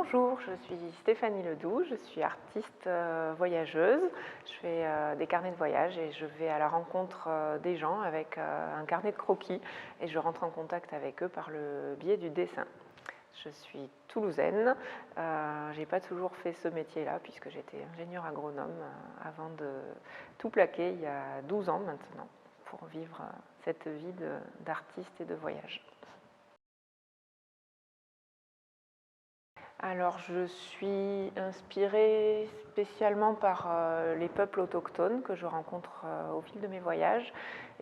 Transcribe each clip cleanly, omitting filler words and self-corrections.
Bonjour, je suis Stéphanie Ledoux, je suis artiste voyageuse. Je fais des carnets de voyage et je vais à la rencontre des gens avec un carnet de croquis et je rentre en contact avec eux par le biais du dessin. Je suis toulousaine, je n'ai pas toujours fait ce métier-là puisque j'étais ingénieure agronome avant de tout plaquer il y a 12 ans maintenant pour vivre cette vie d'artiste et de voyage. Alors, je suis inspirée spécialement par les peuples autochtones que je rencontre au fil de mes voyages.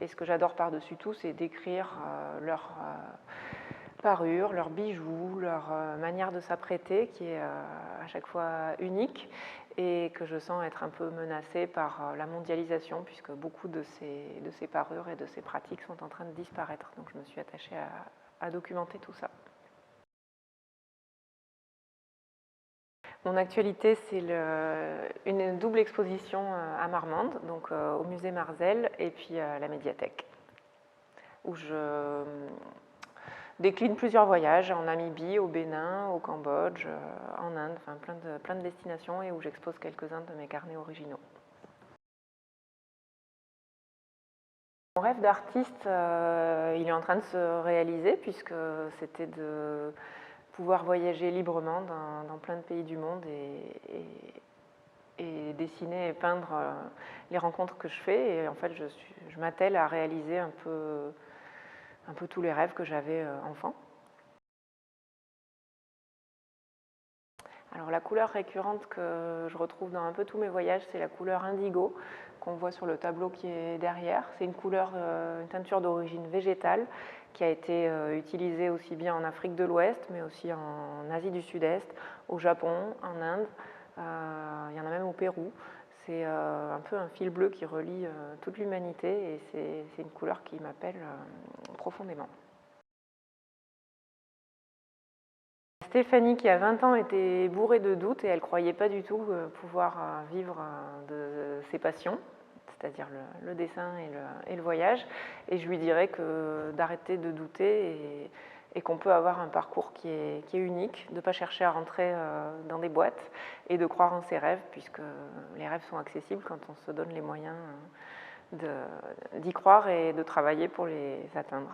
Et ce que j'adore par-dessus tout, c'est décrire leur parure, leurs bijoux, leur manière de s'apprêter, qui est à chaque fois unique et que je sens être un peu menacée par la mondialisation, puisque beaucoup de ces parures et de ces pratiques sont en train de disparaître. Donc, je me suis attachée à documenter tout ça. Mon actualité, c'est une double exposition à Marmande, donc au musée Marzel et puis à la médiathèque, où je décline plusieurs voyages en Namibie, au Bénin, au Cambodge, en Inde, enfin plein de destinations et où j'expose quelques-uns de mes carnets originaux. Mon rêve d'artiste, il est en train de se réaliser puisque c'était de pouvoir voyager librement dans plein de pays du monde et dessiner et peindre les rencontres que je fais. Et en fait, je m'attelle à réaliser un peu tous les rêves que j'avais enfant. Alors la couleur récurrente que je retrouve dans un peu tous mes voyages, c'est la couleur indigo qu'on voit sur le tableau qui est derrière. C'est une couleur, une teinture d'origine végétale qui a été utilisée aussi bien en Afrique de l'Ouest, mais aussi en Asie du Sud-Est, au Japon, en Inde. Il y en a même au Pérou. C'est un peu un fil bleu qui relie toute l'humanité et c'est une couleur qui m'appelle profondément. Stéphanie, qui a 20 ans, était bourrée de doutes et elle ne croyait pas du tout pouvoir vivre de ses passions, c'est-à-dire le dessin et le voyage. Et je lui dirais d'arrêter de douter et qu'on peut avoir un parcours qui est unique, de ne pas chercher à rentrer dans des boîtes et de croire en ses rêves, puisque les rêves sont accessibles quand on se donne les moyens d'y croire et de travailler pour les atteindre.